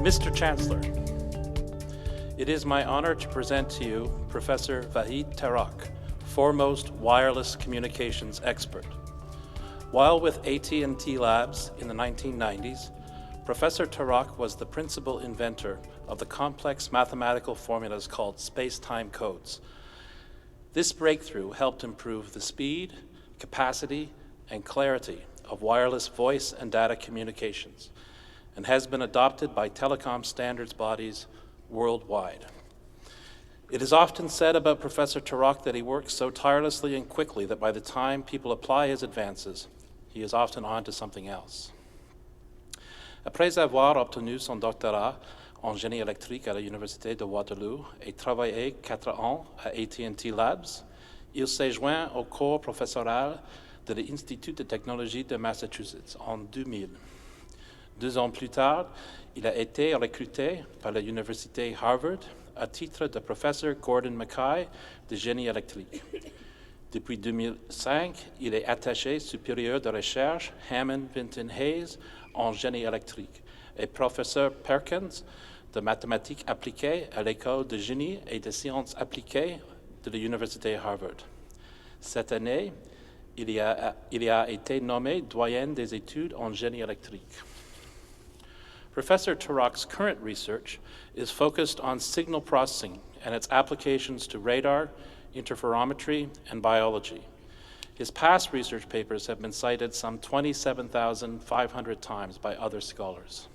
Mr. Chancellor, it is my honor to present to you Professor Vahid Tarokh, foremost wireless communications expert. While with AT&T Labs in the 1990s, Professor Tarokh was the principal inventor of the complex mathematical formulas called space-time codes. This breakthrough helped improve the speed, capacity, and clarity of wireless voice and data communications, and has been adopted by telecom standards bodies worldwide. It is often said about Professor Tarokh that he works so tirelessly and quickly that by the time people apply his advances, he is often on to something else. Après avoir obtenu son doctorat en génie électrique à l'Université de Waterloo et travaillé 4 ans à AT&T Labs, il s'est joint au corps professoral de l'Institut de technologie de Massachusetts en 2000. 2 ans plus tard, il a été recruté par l'Université Harvard à titre de professeur Gordon Mackay de génie électrique. Depuis 2005, il est attaché supérieur de recherche Hammond Vinton Hayes en génie électrique et professeur Perkins de mathématiques appliquées à l'École de génie et de sciences appliquées de l'Université Harvard. Cette année, il a été nommé doyen des études en génie électrique. Professor Tarokh's current research is focused on signal processing and its applications to radar, interferometry, and biology. His past research papers have been cited some 27,500 times by other scholars.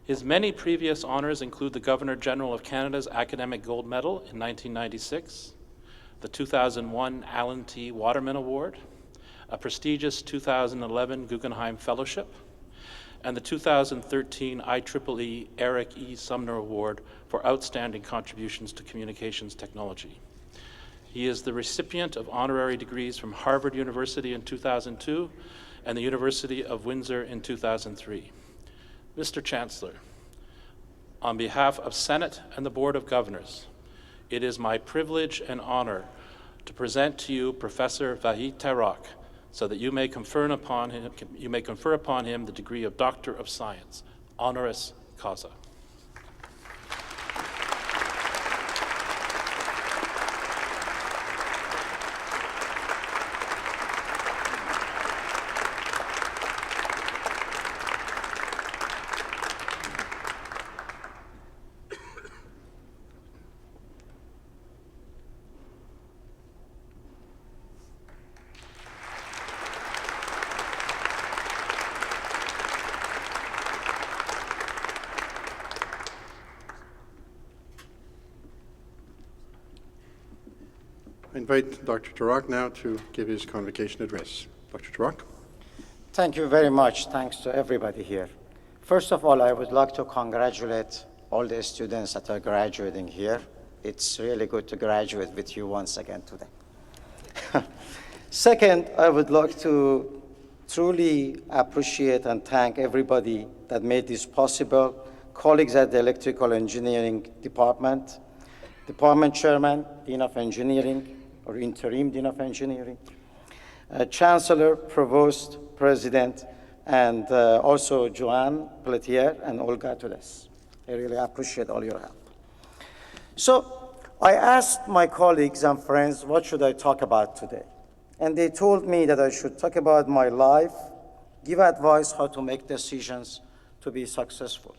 His many previous honors include the Governor General of Canada's Academic Gold Medal in 1996, the 2001 Alan T. Waterman Award, a prestigious 2011 Guggenheim Fellowship, and the 2013 IEEE Eric E. Sumner Award for outstanding contributions to communications technology. He is the recipient of honorary degrees from Harvard University in 2002 and the University of Windsor in 2003. Mr. Chancellor, on behalf of Senate and the Board of Governors, it is my privilege and honor to present to you Professor Vahid Tarokh so that you may confer upon him the degree of Doctor of Science, honoris causa. I invite Dr. Tarokh now to give his convocation address. Dr. Tarokh. Thank you very much. Thanks to everybody here. First of all, I would like to congratulate all the students that are graduating here. It's really good to graduate with you once again today. Second, I would like to truly appreciate and thank everybody that made this possible, colleagues at the Electrical Engineering Department, Department Chairman, Dean of Engineering, or Interim Dean of Engineering, Chancellor, Provost, President, and also Joanne Pelletier and Olga Tules. I really appreciate all your help. So I asked my colleagues and friends, what should I talk about today? And they told me that I should talk about my life, give advice how to make decisions to be successful.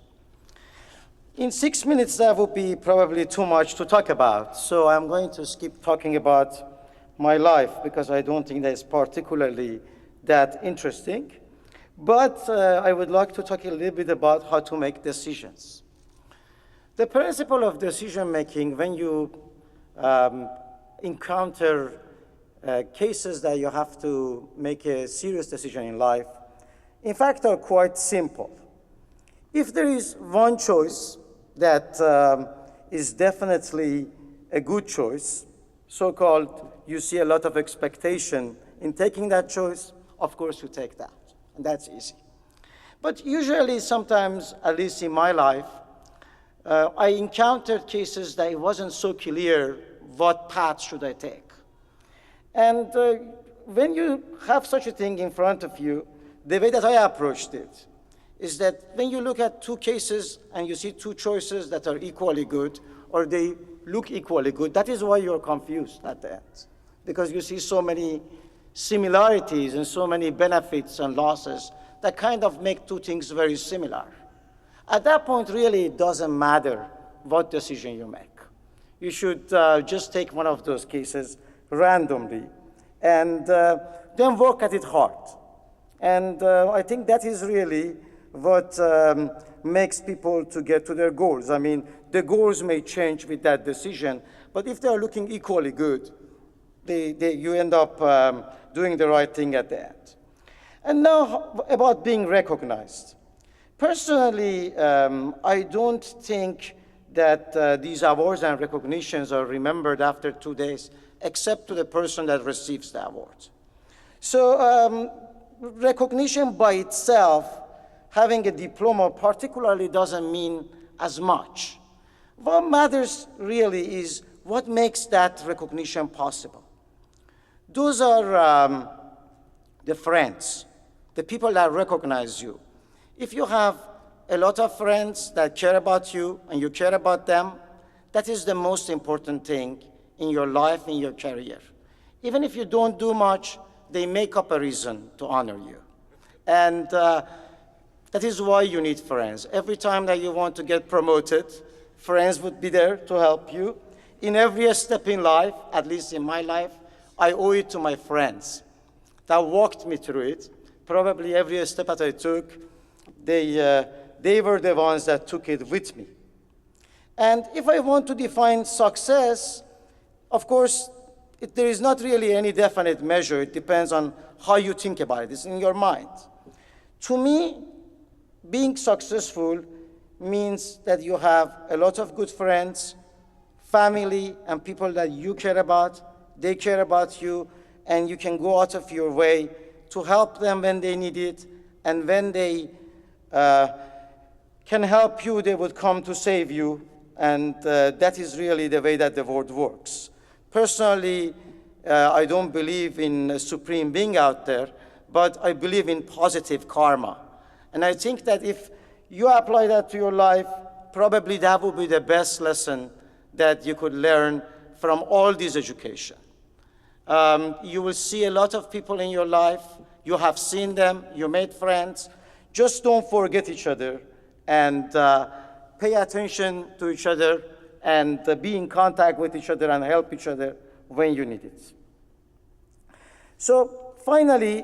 In 6 minutes, that would be probably too much to talk about, so I'm going to skip talking about my life because I don't think that it's particularly that interesting. But I would like to talk a little bit about how to make decisions. The principle of decision-making, when you encounter cases that you have to make a serious decision in life, in fact, are quite simple. If there is one choice that is definitely a good choice, so-called, you see a lot of expectation in taking that choice, of course you take that, and that's easy. But usually, sometimes, at least in my life, I encountered cases that it wasn't so clear what path should I take. And when you have such a thing in front of you, the way that I approached it is that when you look at two cases and you see two choices that are equally good, or they look equally good, that is why you're confused at the end, because you see so many similarities and so many benefits and losses that kind of make two things very similar. At that point, really, it doesn't matter what decision you make. You should just take one of those cases randomly and then work at it hard. And I think that is really what makes people to get to their goals. I mean, the goals may change with that decision, but if they are looking equally good, you end up doing the right thing at the end. And now about being recognized. Personally, I don't think that these awards and recognitions are remembered after 2 days, except to the person that receives the award. So recognition by itself, having a diploma particularly, doesn't mean as much. What matters really is what makes that recognition possible. Those are the friends, the people that recognize you. If you have a lot of friends that care about you and you care about them, that is the most important thing in your life, in your career. Even if you don't do much, they make up a reason to honor you. And that is why you need friends. Every time that you want to get promoted, friends would be there to help you. In every step in life, at least in my life, I owe it to my friends that walked me through it. Probably every step that I took, they were the ones that took it with me. And if I want to define success, of course, there is not really any definite measure. It depends on how you think about it. It's in your mind. To me, being successful means that you have a lot of good friends, family, and people that you care about. They care about you, and you can go out of your way to help them when they need it, and when they can help you, they would come to save you, and that is really the way that the world works. Personally, I don't believe in a supreme being out there, but I believe in positive karma. And I think that if you apply that to your life, probably that would be the best lesson that you could learn from all this education. You will see a lot of people in your life. You have seen them. You made friends. Just don't forget each other and pay attention to each other and be in contact with each other and help each other when you need it. So finally,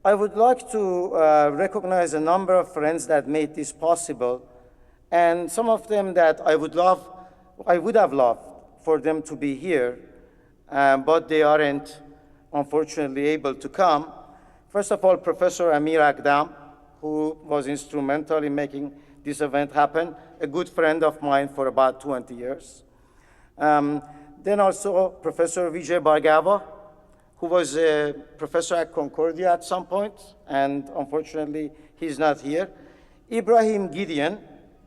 I would like to recognize a number of friends that made this possible, and some of them that I would have loved for them to be here, but they aren't, unfortunately, able to come. First of all, Professor Amir Akdam, who was instrumental in making this event happen, a good friend of mine for about 20 years. Then also Professor Vijay Bhargava, who was a professor at Concordia at some point, and unfortunately, he's not here. Ibrahim Gideon,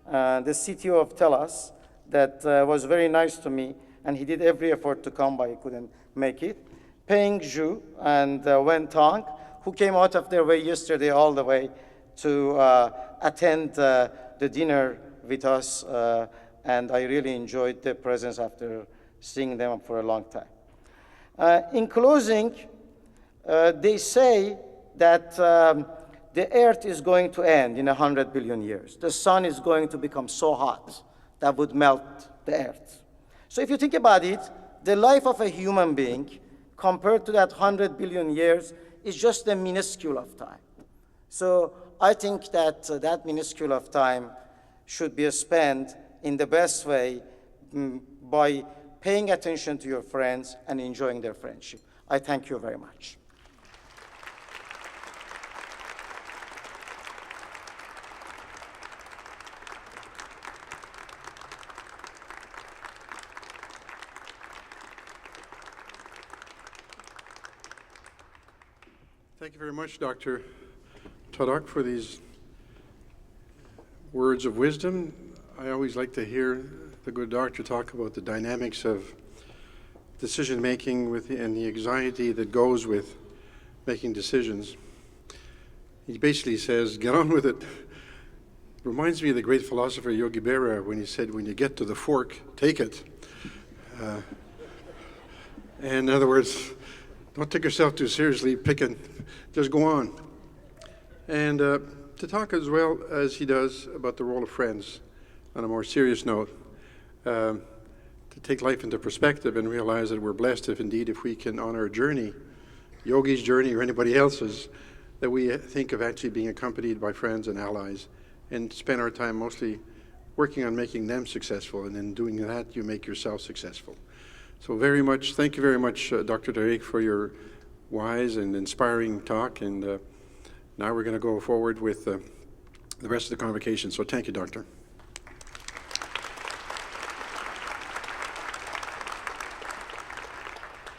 the CTO of TELUS, that was very nice to me, and he did every effort to come, but he couldn't make it. Peng Zhu and Wen Tong, who came out of their way yesterday all the way to attend the dinner with us, and I really enjoyed their presence after seeing them for a long time. In closing, they say that the Earth is going to end in 100 billion years. The sun is going to become so hot that would melt the Earth. So if you think about it, the life of a human being compared to that 100 billion years is just a minuscule of time. So I think that that minuscule of time should be spent in the best way by paying attention to your friends and enjoying their friendship. I thank you very much. Thank you very much, Dr. Tarokh, for these words of wisdom. I always like to hear the good doctor talk about the dynamics of decision-making and the anxiety that goes with making decisions. He basically says, get on with it. Reminds me of the great philosopher Yogi Berra when he said, when you get to the fork, take it. And in other words, don't take yourself too seriously, pick it, just go on. And to talk as well as he does about the role of friends on a more serious note, to take life into perspective and realize that we're blessed if we can, on our journey, Yogi's journey or anybody else's, that we think of actually being accompanied by friends and allies and spend our time mostly working on making them successful, and in doing that you make yourself successful. So thank you very much, Dr. Tarokh, for your wise and inspiring talk, and now we're going to go forward with the rest of the convocation. So thank you, Doctor.